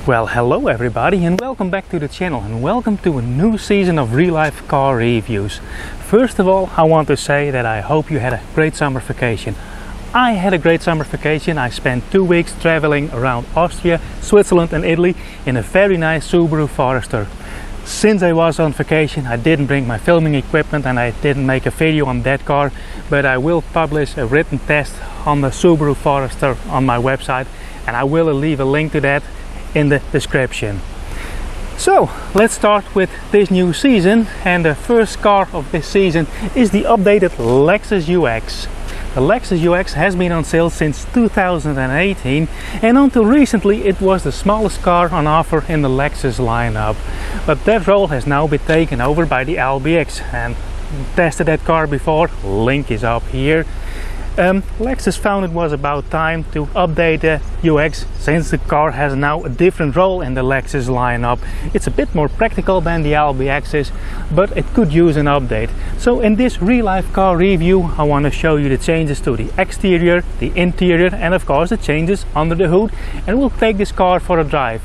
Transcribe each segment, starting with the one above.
Well, hello everybody and welcome back to the channel and welcome to a new season of real life car reviews. First of all, I want to say that I hope you had a great summer vacation. I had a great summer vacation. I spent 2 weeks traveling around Austria, Switzerland and Italy in a very nice Subaru Forester. Since I was on vacation, I didn't bring my filming equipment and I didn't make a video on that car, but I will publish a written test on the Subaru Forester on my website and I will leave a link to that in the description. So let's start with this new season, and the first car of this season is the updated Lexus UX. The Lexus UX has been on sale since 2018 and until recently it was the smallest car on offer in the Lexus lineup. But that role has now been taken over by the LBX, and tested that car before, link is up here. Lexus found it was about time to update the UX since the car has now a different role in the Lexus lineup. It's a bit more practical than the LBX is, but it could use an update. So in this real life car review I want to show you the changes to the exterior, the interior and of course the changes under the hood, and we'll take this car for a drive.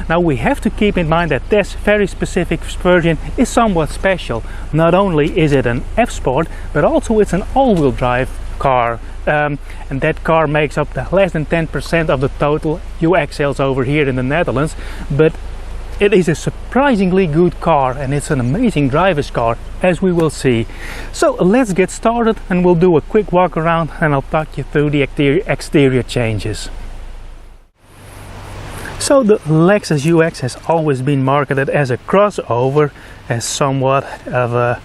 Now we have to keep in mind that this very specific version is somewhat special. Not only is it an F-Sport, but also it's an all-wheel drive car, and that car makes up less than 10% of the total UX sales over here in the Netherlands, but it is a surprisingly good car and it's an amazing driver's car, as we will see. So let's get started and we'll do a quick walk around and I'll talk you through the exterior changes. So the Lexus UX has always been marketed as a crossover, as somewhat of a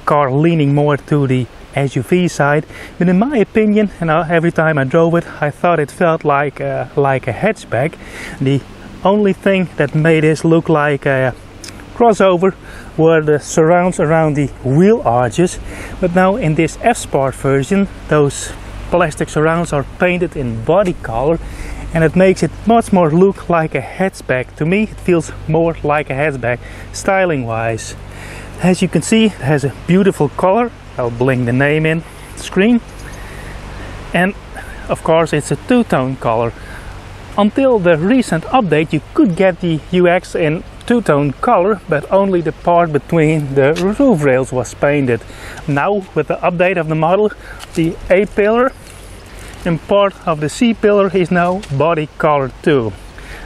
car leaning more to the SUV side, but in my opinion, every time I drove it I thought it felt like a hatchback. The only thing that made this look like a crossover were the surrounds around the wheel arches, but now in this F-Sport version those plastic surrounds are painted in body color and it makes it much more look like a hatchback. To me it feels more like a hatchback styling wise. As you can see, it has a beautiful color. I'll blink the name in screen, and of course it's a two-tone color. Until the recent update you could get the UX in two-tone color, but only the part between the roof rails was painted. Now with the update of the model, the A pillar and part of the C pillar is now body colored too.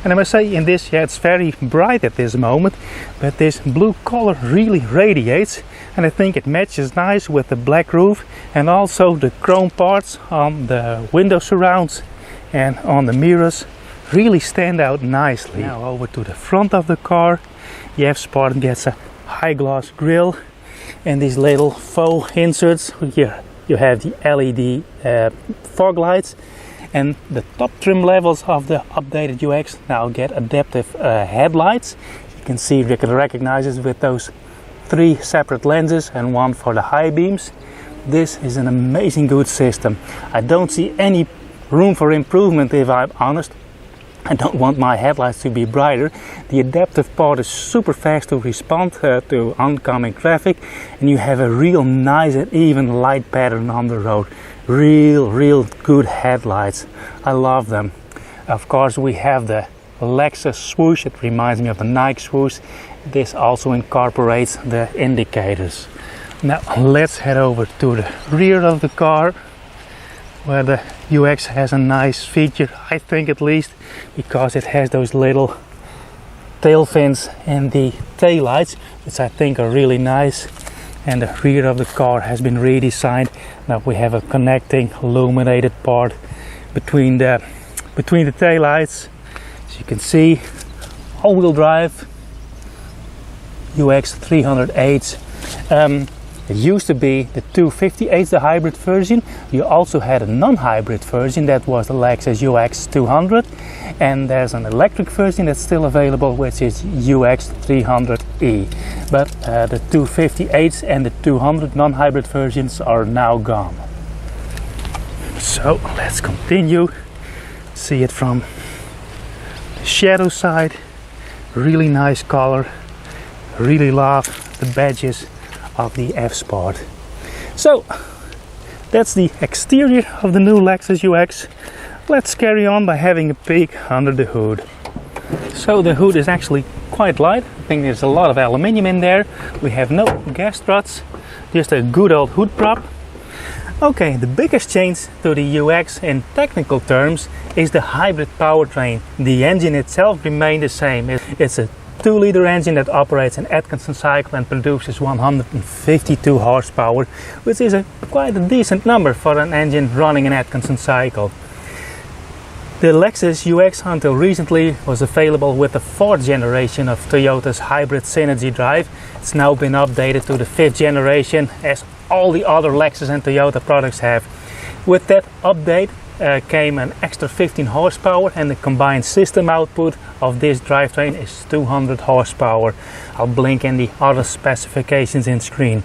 And I must say, in this, yeah, it's very bright at this moment, but this blue color really radiates and I think it matches nice with the black roof, and also the chrome parts on the window surrounds and on the mirrors really stand out nicely. Now over to the front of the car, the F-Sport gets a high gloss grille and these little faux inserts. Here you have the LED fog lights. And the top trim levels of the updated UX now get adaptive headlights. You can see, you can recognize it with those 3 separate lenses and one for the high beams. This is an amazing good system. I don't see any room for improvement, if I'm honest. I don't want my headlights to be brighter. The adaptive part is super fast to respond to oncoming traffic, and you have a real nice and even light pattern on the road. Real good headlights. I love them. Of course we have the Lexus swoosh. It reminds me of the Nike swoosh. This also incorporates the indicators. Now let's head over to the rear of the car, where the UX has a nice feature, I think, at least, because it has those little tail fins and the tail lights, which I think are really nice. And the rear of the car has been redesigned. Now we have a connecting illuminated part between the tail lights. As you can see, all-wheel drive UX 308. It used to be the 258, the hybrid version. You also had a non-hybrid version, that was the Lexus UX 200, and there's an electric version that's still available, which is UX 300e. But the 258 and the 200 non-hybrid versions are now gone. So let's continue. See it from the shadow side. Really nice color. Really love the badges of the F-Sport. So that's the exterior of the new Lexus UX. Let's carry on by having a peek under the hood. So the hood is actually quite light. I think there's a lot of aluminium in there. We have no gas struts, just a good old hood prop. Okay, the biggest change to the UX in technical terms is the hybrid powertrain. The engine itself remained the same. It's a 2-liter engine that operates an Atkinson cycle and produces 152 horsepower, which is quite a decent number for an engine running an Atkinson cycle. The Lexus UX until recently was available with the 4th generation of Toyota's hybrid Synergy drive. It's now been updated to the 5th generation, as all the other Lexus and Toyota products have. With that update came an extra 15 horsepower, and the combined system output of this drivetrain is 200 horsepower. I'll blink in the other specifications in screen.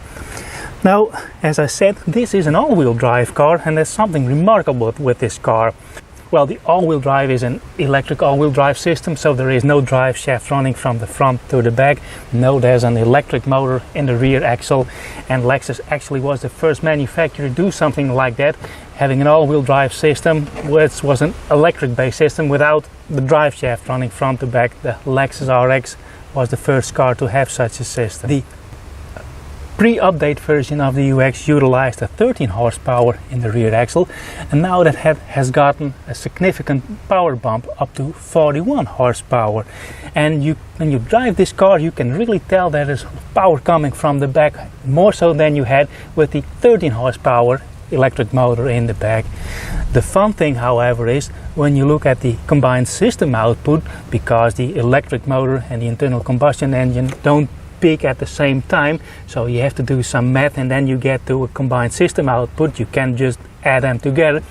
Now, as I said, this is an all-wheel drive car, and there's something remarkable with this car. Well, the all-wheel drive is an electric all-wheel drive system, so there is no drive shaft running from the front to the back. No, there's an electric motor in the rear axle, and Lexus actually was the first manufacturer to do something like that, having an all-wheel drive system, which was an electric-based system without the drive shaft running front to back. The Lexus RX was the first car to have such a system. The pre-update version of the UX utilized a 13 horsepower in the rear axle, and now that has gotten a significant power bump up to 41 horsepower. And when you drive this car, you can really tell that there's power coming from the back, more so than you had with the 13 horsepower electric motor in the back. The fun thing, however, is when you look at the combined system output, because the electric motor and the internal combustion engine don't peak at the same time, so you have to do some math and then you get to a combined system output. You can't just add them together.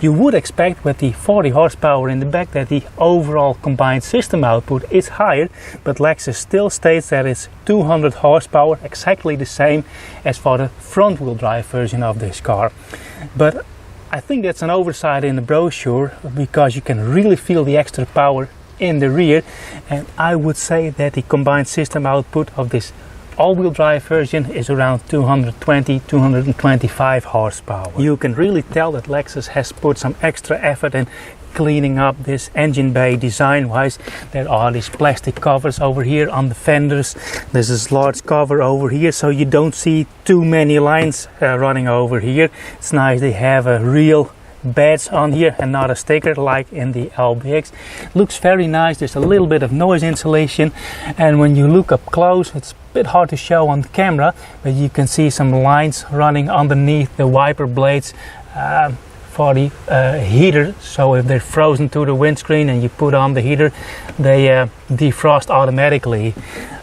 You would expect with the 40 horsepower in the back that the overall combined system output is higher, but Lexus still states that it's 200 horsepower, exactly the same as for the front wheel drive version of this car. But I think that's an oversight in the brochure, because you can really feel the extra power in the rear, and I would say that the combined system output of this all-wheel drive version is around 220-225 horsepower. You can really tell that Lexus has put some extra effort in cleaning up this engine bay design-wise. There are these plastic covers over here on the fenders. There's this large cover over here, so you don't see too many lines running over here. It's nice they have a real badge on here and not a sticker like in the LBX. Looks very nice. There's a little bit of noise insulation, and when you look up close, it's a bit hard to show on camera, but you can see some lines running underneath the wiper blades for the heater. So if they're frozen to the windscreen and you put on the heater, they defrost automatically.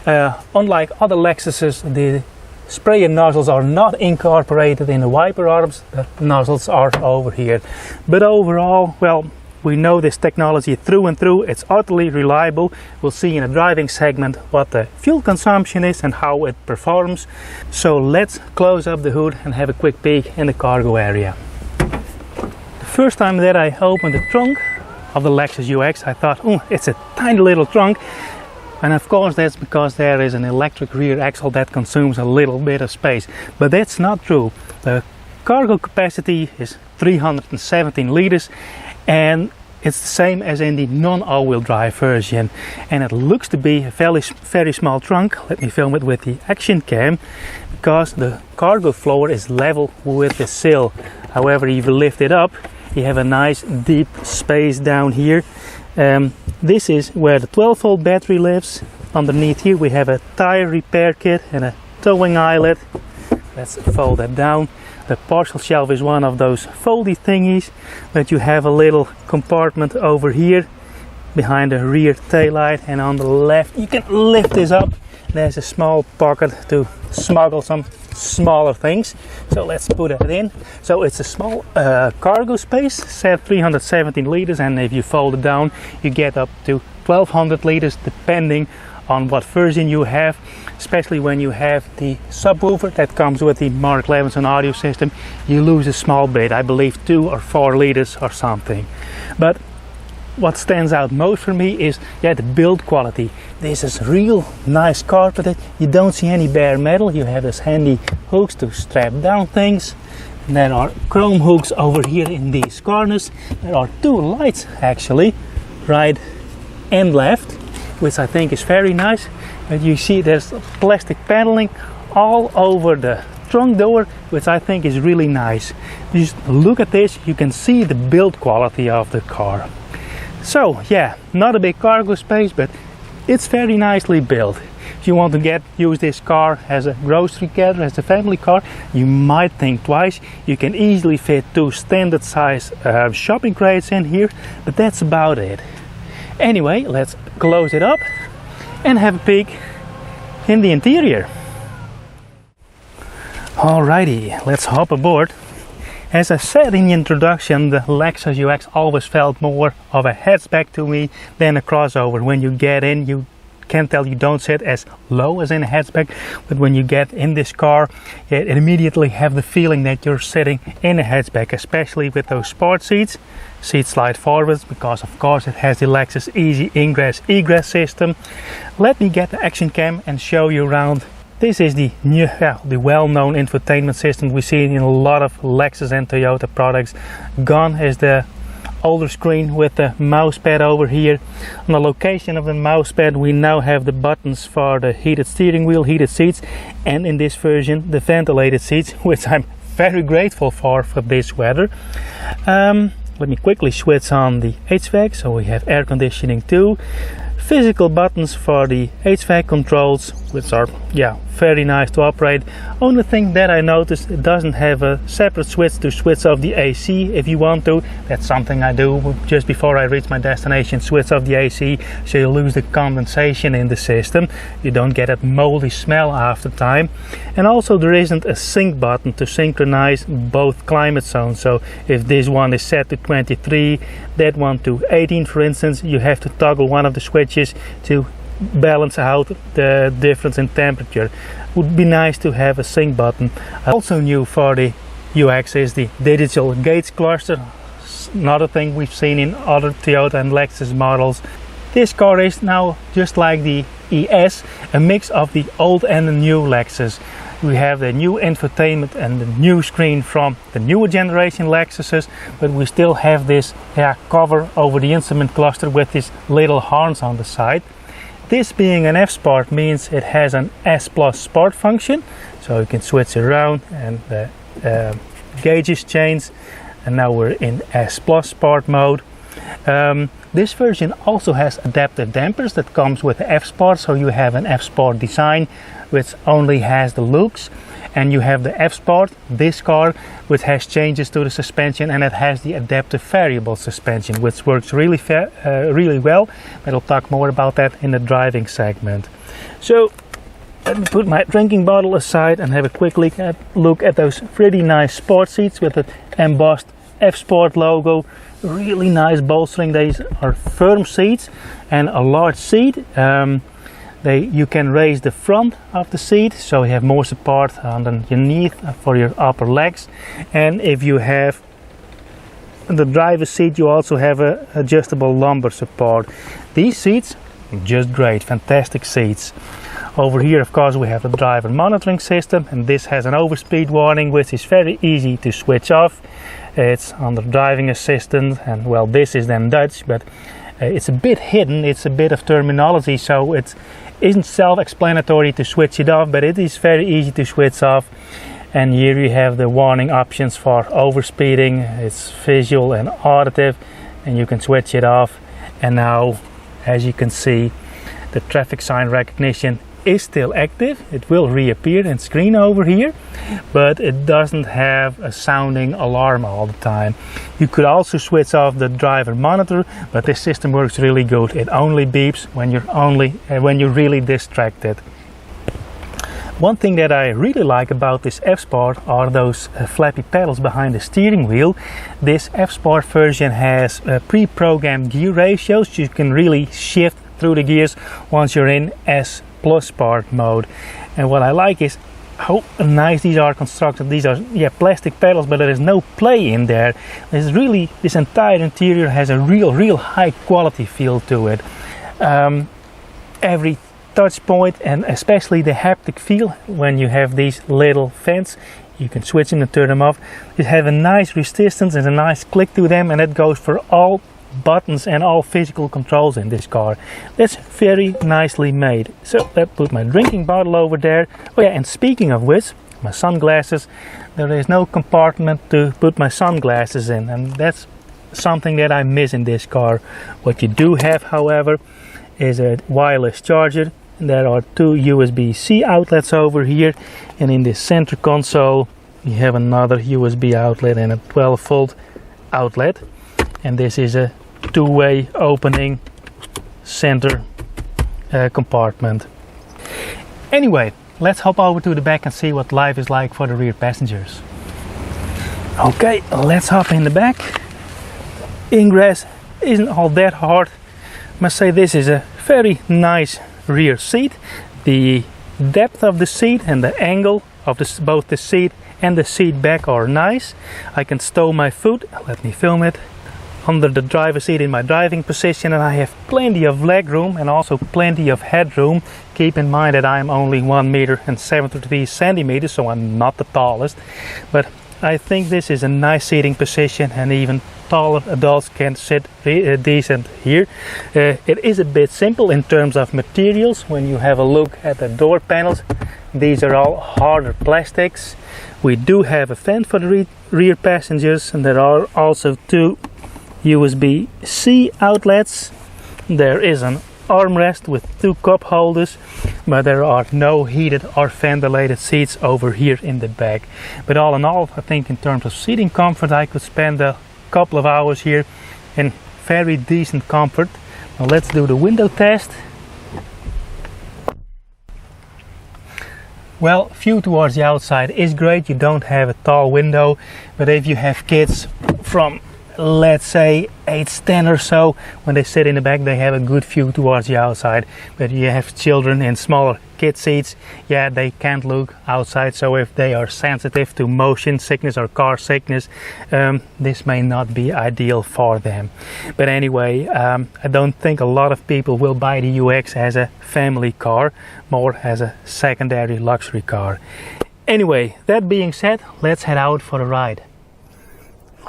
Unlike other Lexuses, the sprayer nozzles are not incorporated in the wiper arms. The nozzles are over here. But overall, well, we know this technology through and through. It's utterly reliable. We'll see in a driving segment what the fuel consumption is and how it performs. So let's close up the hood and have a quick peek in the cargo area. The first time that I opened the trunk of the Lexus UX, I thought, oh, it's a tiny little trunk. And of course that's because there is an electric rear axle that consumes a little bit of space. But that's not true. The cargo capacity is 317 liters, and it's the same as in the non-all-wheel drive version. And it looks to be a very small trunk. Let me film it with the action cam, because the cargo floor is level with the sill. However, if you lift it up, you have a nice deep space down here. This is where the 12-volt battery lives. Underneath here we have a tire repair kit and a towing eyelet. Let's fold that down. The parcel shelf is one of those foldy thingies, but you have a little compartment over here behind the rear taillight, and on the left you can lift this up. There's a small pocket to smuggle some smaller things, so let's put it in. So it's a small cargo space, said 317 liters, and if you fold it down you get up to 1200 liters depending on what version you have, especially when you have the subwoofer that comes with the Mark Levinson audio system. You lose a small bit, I believe 2 or 4 liters or something. But what stands out most for me is the build quality. This is real nice carpeted. You don't see any bare metal. You have these handy hooks to strap down things. And there are chrome hooks over here in these corners. There are 2 lights actually, right and left. which I think is very nice. But you see there's plastic paneling all over the trunk door, which I think is really nice. Just look at this, you can see the build quality of the car. So yeah, not a big cargo space, but it's very nicely built. If you want to use this car as a grocery carrier, as a family car, you might think twice. You can easily fit 2 standard size shopping crates in here, but that's about it. Anyway, let's close it up and have a peek in the interior. Alrighty, let's hop aboard. As I said in the introduction, the Lexus UX always felt more of a hatchback to me than a crossover. When you get in, you can tell you don't sit as low as in a hatchback, but when you get in this car, you immediately have the feeling that you're sitting in a hatchback, especially with those sport seats. Seats slide forwards because of course it has the Lexus Easy Ingress Egress system. Let me get the action cam and show you around. This is the new, the well-known infotainment system we see in a lot of Lexus and Toyota products. Gone is the older screen with the mouse pad over here. On the location of the mouse pad we now have the buttons for the heated steering wheel, heated seats, and in this version the ventilated seats, which I'm very grateful for this weather. Let me quickly switch on the HVAC, so we have air conditioning too. Physical buttons for the HVAC controls, which are very nice to operate. Only thing that I noticed, it doesn't have a separate switch to switch off the AC if you want to. That's something I do just before I reach my destination, switch off the AC, so you lose the condensation in the system. You don't get that moldy smell after time. And also there isn't a sync button to synchronize both climate zones. So if this one is set to 23, that one to 18 for instance, you have to toggle one of the switches to balance out the difference in temperature. Would be nice to have a sync button. Also new for the UX is the digital gauge cluster. Another thing we've seen in other Toyota and Lexus models. This car is now just like the ES, a mix of the old and the new Lexus. We have the new infotainment and the new screen from the newer generation Lexuses, but we still have this cover over the instrument cluster with these little horns on the side. This being an F Sport means it has an S Plus Sport function, so you can switch around and the gauges change, and now we're in S Plus Sport mode. This version also has adaptive dampers that comes with the F Sport, so you have an F Sport design which only has the looks, and you have the F Sport, this car, which has changes to the suspension, and it has the adaptive variable suspension, which works really well. But I'll talk more about that in the driving segment. So let me put my drinking bottle aside and have a quick look at those pretty nice sport seats with the embossed F Sport logo. Really nice bolstering. These are firm seats and a large seat. You can raise the front of the seat, so you have more support underneath for your upper legs. And if you have the driver's seat, you also have a adjustable lumbar support. These seats, just great, fantastic seats. Over here, of course, we have the driver monitoring system, and this has an overspeed warning, which is very easy to switch off. It's under driving assistant, and well, this is then Dutch, but it's a bit hidden. It's a bit of terminology, so it isn't self-explanatory to switch it off, but it is very easy to switch off. And here you have the warning options for overspeeding. It's visual and auditive, and you can switch it off. And now, as you can see, the traffic sign recognition is still active. It will reappear in screen over here, but it doesn't have a sounding alarm all the time. You could also switch off the driver monitor, but this system works really good. It only beeps when you're really distracted. One thing that I really like about this F Sport are those flappy pedals behind the steering wheel. This F Sport version has pre-programmed gear ratios. You can really shift through the gears once you're in S Plus Sport mode. And what I like is how nice these are constructed. These are plastic pedals, but there is no play in there. This entire interior has a real high quality feel to it. Every touch point, and especially the haptic feel when you have these little fans, you can switch them and turn them off. They have a nice resistance and a nice click to them, and that goes for all buttons and all physical controls in this car. That's very nicely made. So let's put my drinking bottle over there. Oh yeah, and speaking of which, my sunglasses, there is no compartment to put my sunglasses in, and that's something that I miss in this car. What you do have, however, is a wireless charger. There are two USB-C outlets over here, and in this center console you have another USB outlet and a 12-volt outlet, and this is a two-way opening center compartment. Anyway, let's hop over to the back and see what life is like for the rear passengers. Okay, let's hop in the back. Ingress isn't all that hard. I must say this is a very nice rear seat. The depth of the seat and the angle of both the seat and the seat back are nice. I can stow my foot, let me film it, under the driver's seat in my driving position, and I have plenty of leg room and also plenty of headroom. Keep in mind that I am only 1 meter and 73 centimeters, so I'm not the tallest, but I think this is a nice seating position, and even taller adults can sit decent here. It is a bit simple in terms of materials. When you have a look at the door panels, these are all harder plastics. We do have a fan for the rear passengers, and there are also two USB-C outlets. There is an armrest with two cup holders, but there are no heated or ventilated seats over here in the back. But all in all, I think in terms of seating comfort, I could spend a couple of hours here in very decent comfort. Now let's do the window test. Well, view towards the outside is great. You don't have a tall window, but if you have kids from, let's say, age 10 or so, when they sit in the back, they have a good view towards the outside. But you have children in smaller kid seats, yeah, they can't look outside. So if they are sensitive to motion sickness or car sickness, this may not be ideal for them. But anyway, I don't think a lot of people will buy the UX as a family car, more as a secondary luxury car. Anyway, that being said, let's head out for a ride.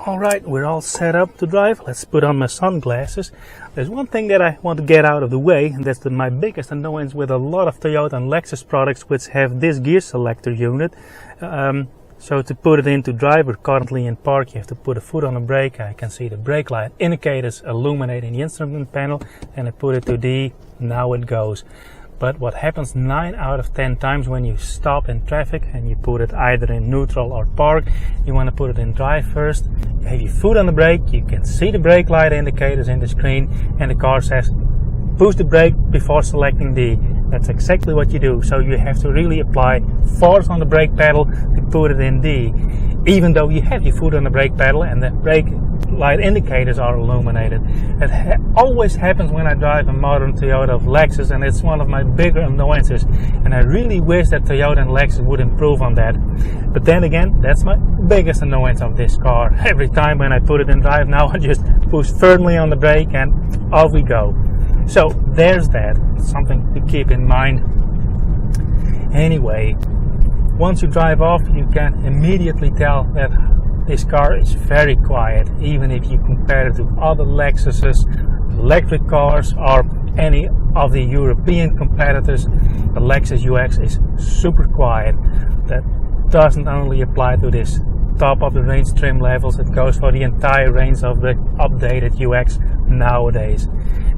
Alright, we're all set up to drive. Let's put on my sunglasses. There's one thing that I want to get out of the way, and that's my biggest annoyance with a lot of Toyota and Lexus products which have this gear selector unit. So to put it into drive or currently in park, you have to put a foot on the brake. I can see the brake light indicators illuminate in the instrument panel, and I put it to D, now it goes. But what happens 9 out of 10 times when you stop in traffic and you put it either in neutral or park, you want to put it in drive first. You have your foot on the brake, you can see the brake light indicators in the screen, and the car says push the brake before selecting D. That's exactly what you do. So you have to really apply force on the brake pedal to put it in D, even though you have your foot on the brake pedal and the brake light indicators are illuminated. It always happens when I drive a modern Toyota of Lexus, and it's one of my bigger annoyances, and I really wish that Toyota and Lexus would improve on that. But then again, that's my biggest annoyance of this car. Every time when I put it in drive now, I just push firmly on the brake and off we go. So there's that, something to keep in mind. Anyway, once you drive off, you can immediately tell that this car is very quiet, even if you compare it to other Lexuses, electric cars, or any of the European competitors. The Lexus UX is super quiet. That doesn't only apply to this top of the range trim levels, it goes for the entire range of the updated UX nowadays.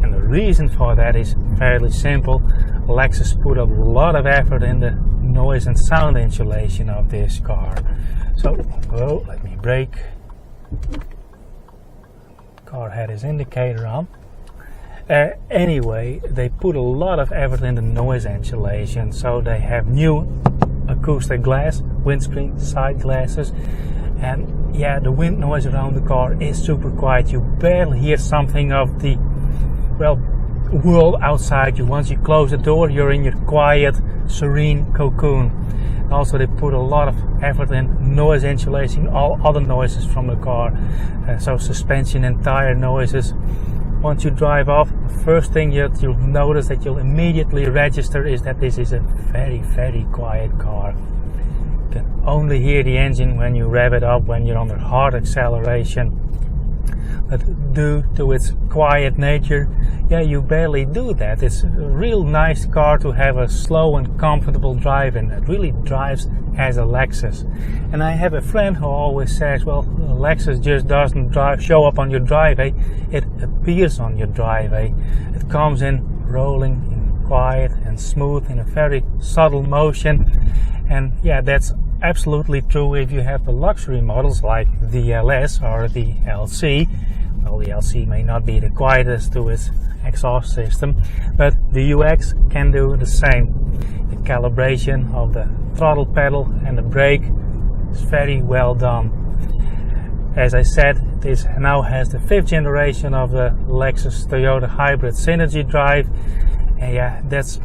And the reason for that is fairly simple. Lexus put a lot of effort in the noise and sound insulation of this car. So, oh, let me brake. Car had his indicator on. Anyway, they put a lot of effort in the noise insulation. So they have new acoustic glass, windscreen, side glasses, and yeah, the wind noise around the car is super quiet. You barely hear something of the, well, world outside you. Once you close the door, you're in your quiet, serene cocoon. Also, they put a lot of effort in noise insulation, all other noises from the car, so suspension and tire noises. Once you drive off, the first thing you'll notice that you'll immediately register is that this is a very, very quiet car. You can only hear the engine when you rev it up, when you're under hard acceleration. but due to its quiet nature, yeah, you barely do that. It's a real nice car to have a slow and comfortable drive in. It really drives as a Lexus. And I have a friend who always says, well, a Lexus just doesn't show up on your driveway, it appears on your driveway. It comes in rolling in quiet and smooth in a very subtle motion. And yeah, that's absolutely true if you have the luxury models like the LS or the LC. Well, the LC may not be the quietest to its exhaust system, but the UX can do the same. The calibration of the throttle pedal and the brake is very well done. As I said, this now has the 5th generation of the Lexus Toyota Hybrid Synergy drive, and yeah, that's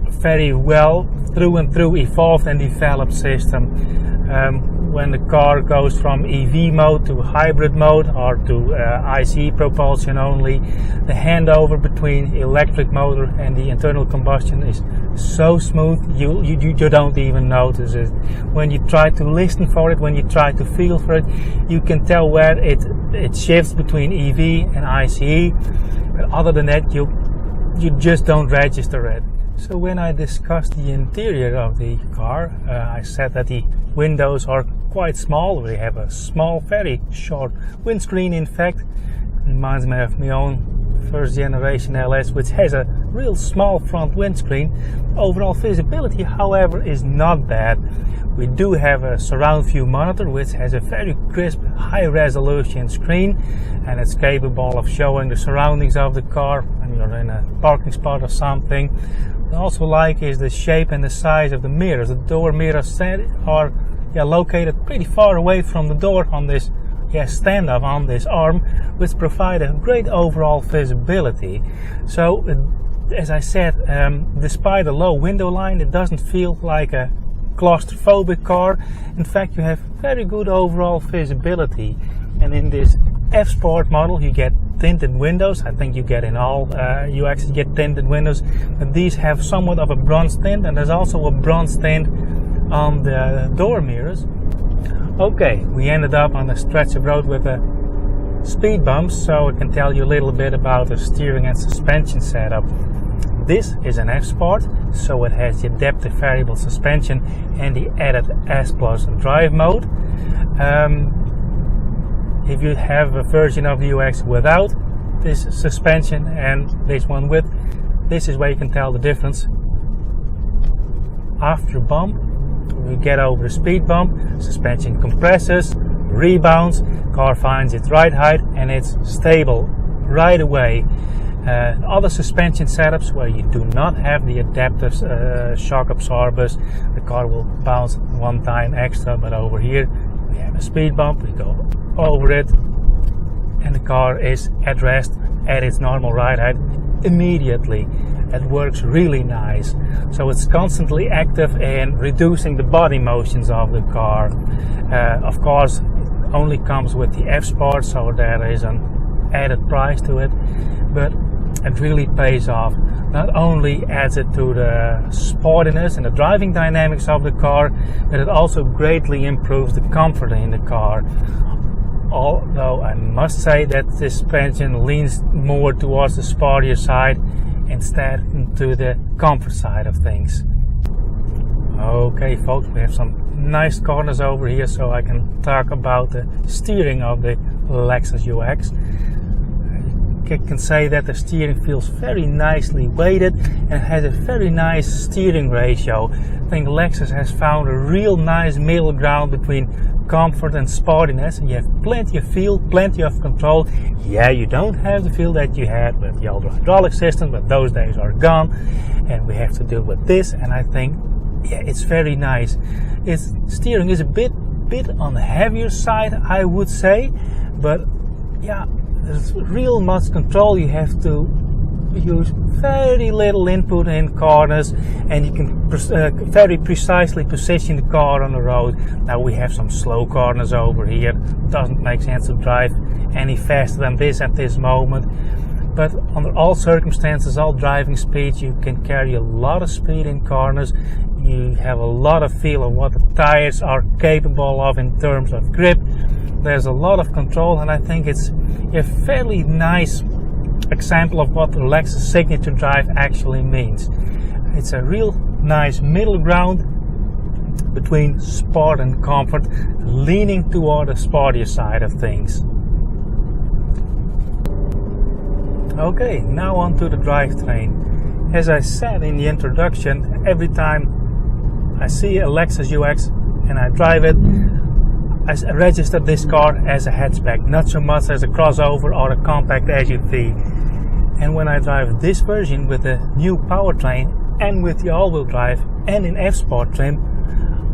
very well through and through evolved and developed system. When the car goes from EV mode to hybrid mode or to ICE propulsion only, the handover between electric motor and the internal combustion is so smooth you don't even notice it. When you try to listen for it, when you try to feel for it, you can tell where it shifts between EV and ICE, but other than that you just don't register it. So when I discussed the interior of the car, I said that the windows are quite small. We have a small, very short windscreen. In fact, it reminds me of my own 1st generation LS, which has a real small front windscreen. Overall visibility, however, is not bad. We do have a surround view monitor, which has a very crisp, high resolution screen, and it's capable of showing the surroundings of the car when you're in a parking spot or something. What I also like is the shape and the size of the mirrors. The door mirrors are located pretty far away from the door on this stand-up on this arm, which provide a great overall visibility. So as I said, despite a low window line, it doesn't feel like a claustrophobic car. In fact, you have very good overall visibility. And in this F Sport model you get tinted windows. I think you get in all UX you get tinted windows, but these have somewhat of a bronze tint, and there's also a bronze tint on the door mirrors. Okay, we ended up on a stretch of road with a speed bumps, so I can tell you a little bit about the steering and suspension setup. This is an F Sport, so it has the adaptive variable suspension and the added S Plus drive mode. If you have a version of the UX without this suspension and this one with, this is where you can tell the difference. After a bump, we get over a speed bump, suspension compresses, rebounds, car finds its ride height, and it's stable right away. Other suspension setups where you do not have the adaptive shock absorbers, the car will bounce one time extra, but over here we have a speed bump, we go over it, and the car is at rest at its normal ride height immediately. It works really nice. So it's constantly active in reducing the body motions of the car. Of course, it only comes with the F Sport, so there is an added price to it, but it really pays off. Not only adds it to the sportiness and the driving dynamics of the car, but it also greatly improves the comfort in the car. Although I must say that this suspension leans more towards the sportier side instead to the comfort side of things. Okay folks, we have some nice corners over here, so I can talk about the steering of the Lexus UX. I can say that the steering feels very nicely weighted and has a very nice steering ratio. I think Lexus has found a real nice middle ground between comfort and sportiness, and you have plenty of feel, plenty of control. Yeah, you don't have the feel that you had with the old hydraulic system, but those days are gone, and we have to deal with this, and I think yeah, it's very nice. Its steering is a bit on the heavier side, I would say, but yeah, there's real much control. You have to use very little input in corners, and you can very precisely position the car on the road. Now we have some slow corners over here. Doesn't make sense to drive any faster than this at this moment, but under all circumstances, all driving speeds, you can carry a lot of speed in corners. You have a lot of feel of what the tires are capable of in terms of grip. there's a lot of control, and I think it's a fairly nice example of what the Lexus Signature Drive actually means. It's a real nice middle ground between sport and comfort, leaning toward the sportier side of things. Okay, now on to the drivetrain. As I said in the introduction, every time I see a Lexus UX and I drive it, I register this car as a hatchback, not so much as a crossover or a compact SUV. And when I drive this version with the new powertrain and with the all-wheel drive and in F-Sport trim,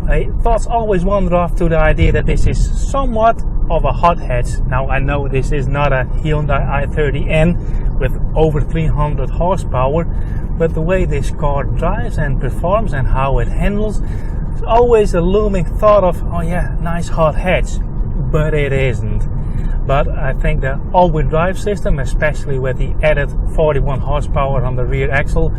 my thoughts always wander off to the idea that this is somewhat of a hot hatch. Now I know this is not a Hyundai i30N with over 300 horsepower, but the way this car drives and performs and how it handles, it's always a looming thought of, oh yeah, nice hot hatch, but it isn't. But I think the all-wheel drive system, especially with the added 41 horsepower on the rear axle,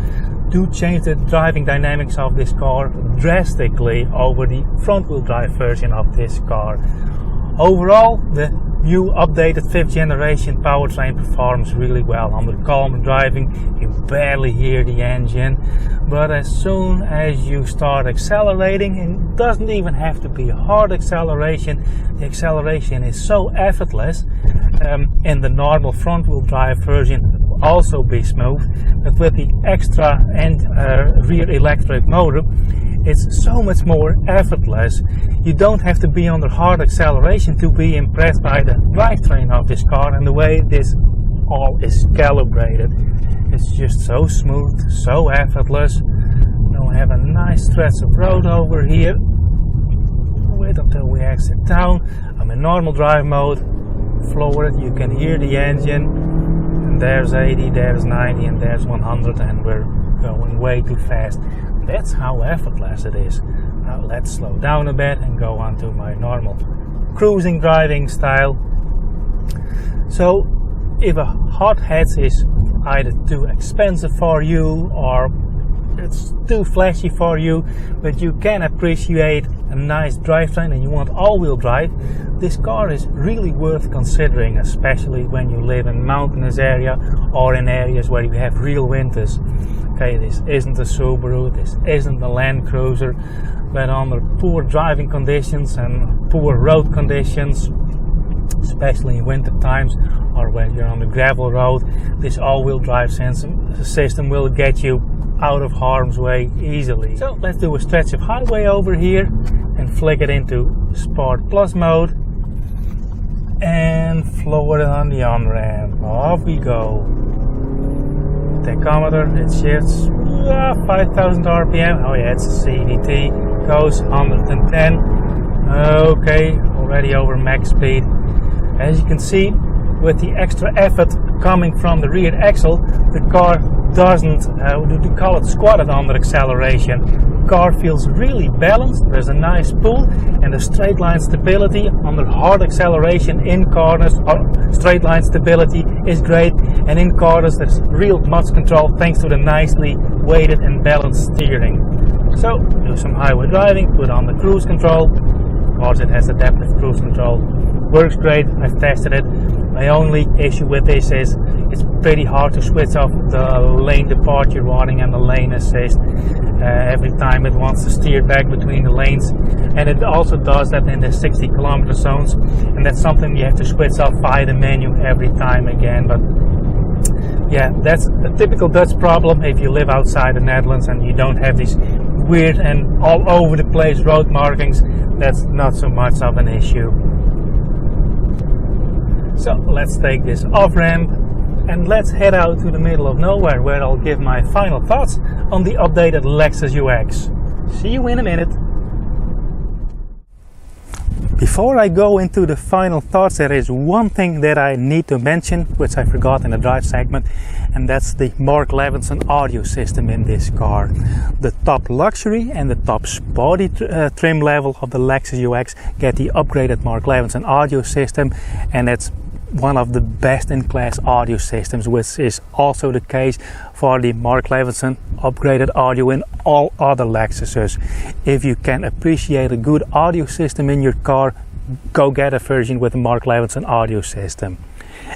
do change the driving dynamics of this car drastically over the front-wheel drive version of this car. Overall, the new updated 5th generation powertrain performs really well. Under calm driving, you barely hear the engine, but as soon as you start accelerating, and it doesn't even have to be hard acceleration, the acceleration is so effortless. In the normal front-wheel drive version, it will also be smooth, but with the extra and rear electric motor, it's so much more effortless. You don't have to be under hard acceleration to be impressed by the drivetrain of this car and the way this all is calibrated. It's just so smooth, so effortless. Now we have a nice stretch of road over here. Wait until we exit town. I'm in normal drive mode. Floor it, you can hear the engine. And there's 80, there's 90, and there's 100, and we're going way too fast. That's how effortless it is. Now let's slow down a bit and go on to my normal cruising driving style. So if a hot hatch is either too expensive for you or it's too flashy for you, but you can appreciate a nice drivetrain and you want all-wheel drive, this car is really worth considering, especially when you live in mountainous area or in areas where you have real winters. Okay, this isn't a Subaru, this isn't a Land Cruiser, but under poor driving conditions and poor road conditions, especially in winter times or when you're on the gravel road, this all-wheel drive system will get you out of harm's way easily. So let's do a stretch of highway over here and flick it into Sport Plus mode and floor it on the on-ramp. Off we go. Tachometer, it shifts 5,000 RPM. Oh yeah, it's a CVT. Goes 110. Okay, already over max speed. As you can see, with the extra effort coming from the rear axle, the car doesn't, we call it squatted under acceleration. The car feels really balanced, there's a nice pull, and the straight line stability under hard acceleration in corners, straight line stability is great, and in corners there's real much control thanks to the nicely weighted and balanced steering. So, do some highway driving, put on the cruise control. Of course it has adaptive cruise control. Works great, I've tested it. My only issue with this is it's pretty hard to switch off the lane departure warning and the lane assist every time it wants to steer back between the lanes, and it also does that in the 60 kilometer zones, and that's something you have to switch off via the menu every time again. But yeah, that's a typical Dutch problem if you live outside the Netherlands and you don't have these weird and all over the place road markings. That's not so much of an issue. So let's take this off-ramp and let's head out to the middle of nowhere where I'll give my final thoughts on the updated Lexus UX. See you in a minute. Before I go into the final thoughts, there is one thing that I need to mention, which I forgot in the drive segment, and that's the Mark Levinson audio system in this car. The top luxury and the top sporty trim level of the Lexus UX get the upgraded Mark Levinson audio system, and it's one of the best in class audio systems, which is also the case for the Mark Levinson upgraded audio in all other Lexuses. If you can appreciate a good audio system in your car, go get a version with the Mark Levinson audio system.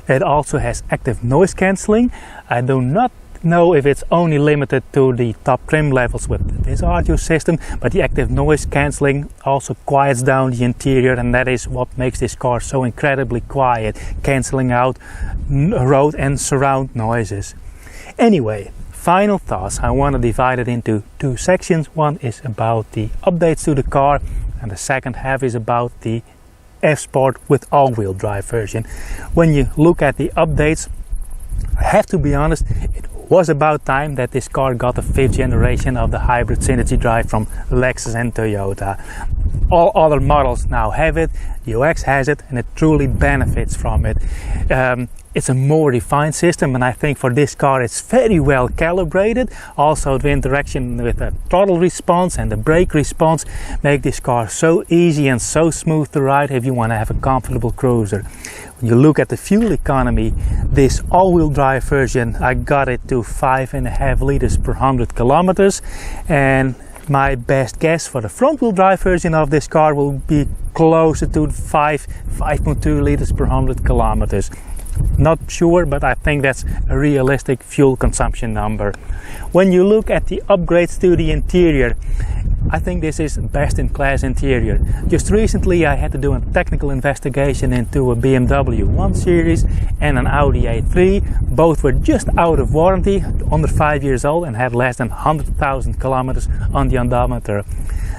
It also has active noise cancelling. I do not know if it's only limited to the top trim levels with this audio system, but the active noise cancelling also quiets down the interior, and that is what makes this car so incredibly quiet, cancelling out road and surround noises. Anyway, final thoughts. I want to divide it into two sections. One is about the updates to the car, and the second half is about the F-Sport with all-wheel drive version. When you look at the updates, I have to be honest, it was about time that this car got the 5th generation of the hybrid synergy drive from Lexus and Toyota. All other models now have it, the UX has it, and it truly benefits from it. It's a more refined system, and I think for this car it's very well calibrated. Also the interaction with the throttle response and the brake response make this car so easy and so smooth to ride if you want to have a comfortable cruiser. When you look at the fuel economy, this all-wheel drive version, I got it to 5.5 liters per 100 kilometers, and my best guess for the front-wheel drive version of this car will be closer to 5.2 liters per 100 kilometers. Not sure, but I think that's a realistic fuel consumption number. When you look at the upgrades to the interior, I think this is best in class interior. Just recently I had to do a technical investigation into a BMW 1 Series and an Audi A3. Both were just out of warranty, under 5 years old, and had less than 100,000 kilometers on the odometer.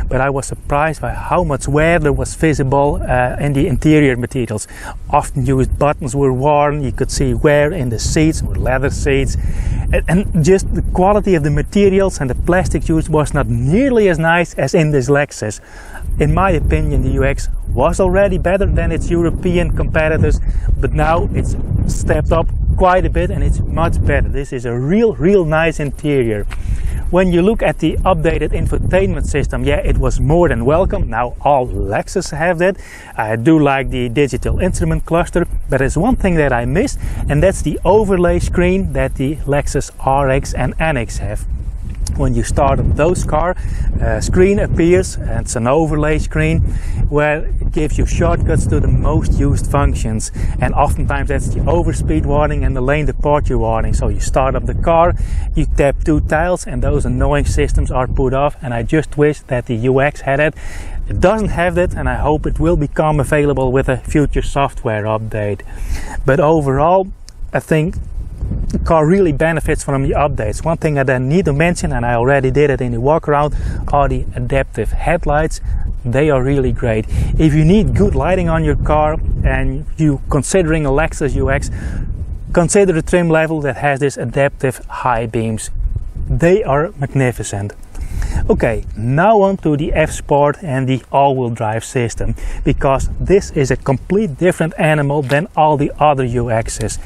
But I was surprised by how much wear there was visible in the interior materials. Often used buttons were worn, you could see wear in the seats or leather seats. And just the quality of the materials and the plastic used was not nearly as nice as in this Lexus. In my opinion, the UX was already better than its European competitors, but now it's stepped up quite a bit and it's much better. This is a real nice interior. When you look at the updated infotainment system, yeah, it was more than welcome. Now all Lexus have that. I do like the digital instrument cluster, but there's one thing that I missed, and that's the overlay screen that the Lexus RX and NX have. When you start up those car, screen appears, and it's an overlay screen where it gives you shortcuts to the most used functions, and oftentimes that's the overspeed warning and the lane departure warning. So you start up the car, you tap 2 tiles, and those annoying systems are put off, and I just wish that the UX had it. It doesn't have that, and I hope it will become available with a future software update. But overall, I think the car really benefits from the updates. One thing I then need to mention, and I already did it in the walkaround, are the adaptive headlights. They are really great. If you need good lighting on your car and you considering a Lexus UX, consider the trim level that has this adaptive high beams. They are magnificent. Okay, now on to the F-Sport and the all-wheel drive system, because this is a complete different animal than all the other UXs.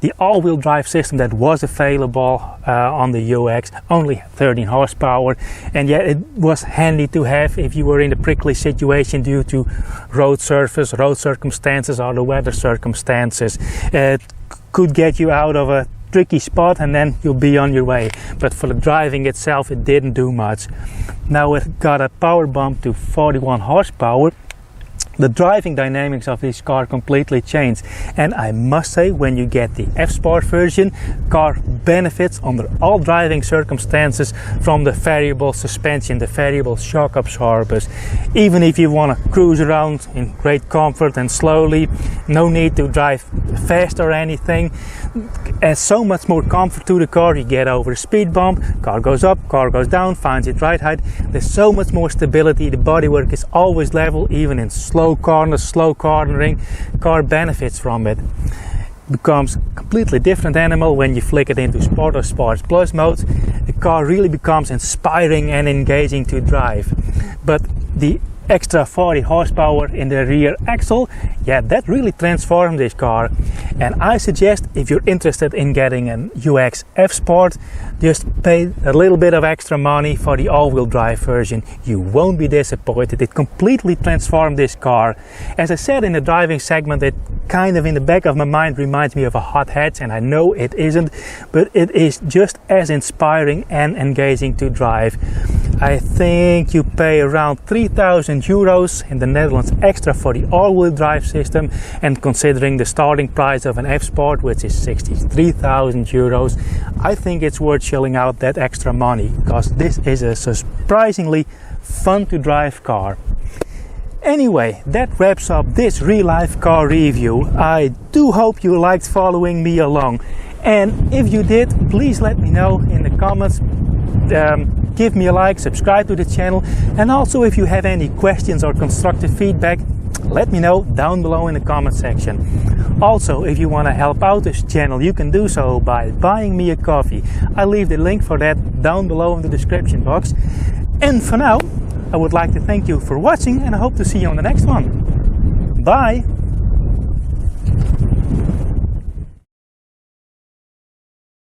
The all-wheel drive system that was available on the UX only had 13 horsepower, and yet it was handy to have if you were in a prickly situation due to road surface, road circumstances, or the weather circumstances. It could get you out of a tricky spot and then you'll be on your way, but for the driving itself it didn't do much. Now it got a power bump to 41 horsepower. The driving dynamics of this car completely changed, and I must say, when you get the F-Sport version, car benefits under all driving circumstances from the variable suspension, the variable shock absorbers. Even if you want to cruise around in great comfort and slowly, no need to drive fast or anything, adds so much more comfort to the car. You get over a speed bump, car goes up, car goes down, finds its right height. There's so much more stability. The bodywork is always level, even in slow corners, slow cornering. Car benefits from it. Becomes a completely different animal when you flick it into Sport or Sports Plus modes. The car really becomes inspiring and engaging to drive. But the extra 40 horsepower in the rear axle, yeah, that really transformed this car. And I suggest, if you're interested in getting an UX F-Sport, just pay a little bit of extra money for the all-wheel drive version. You won't be disappointed. It completely transformed this car. As I said in the driving segment, it kind of in the back of my mind reminds me of a hot hatch, and I know it isn't, but it is just as inspiring and engaging to drive. I think you pay around 3,000 €3,000 in the Netherlands extra for the all-wheel drive system, and considering the starting price of an F-Sport, which is €63,000, I think it's worth shelling out that extra money, because this is a surprisingly fun to drive car. Anyway, that wraps up this real-life car review. I do hope you liked following me along, and if you did, please let me know in the comments. Give me a like, subscribe to the channel, and also if you have any questions or constructive feedback, let me know down below in the comment section. Also, if you want to help out this channel, you can do so by buying me a coffee. I'll leave the link for that down below in the description box. And for now, I would like to thank you for watching, and I hope to see you on the next one. Bye!